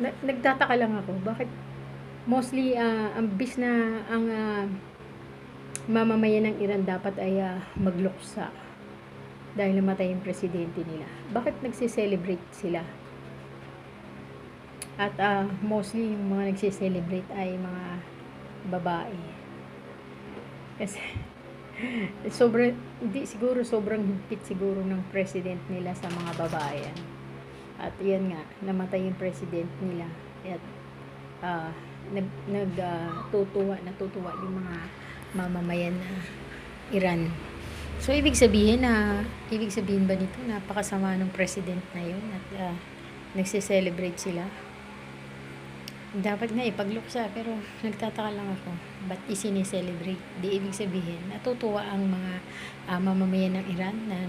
Nagtataka lang ako, bakit mostly, ang bis na ang, mamamayan ng Iran dapat ay, magluksa dahil namatay yung presidente nila. Bakit nagse-celebrate sila? At, mostly yung mga nagse-celebrate ay mga babae. Kasi sobrang higpit siguro ng president nila sa mga babae yan. At yan nga, namatay yung president nila. At natutuwa yung mga mamamayan na Iran. So ibig sabihin ba nito napakasama ng president na yun at nagse-celebrate sila? Dapat nga ipagluksa, pero nagtataka lang ako, ba't isini-celebrate? Di ibig sabihin, natutuwa ang mga mamamayan ng Iran na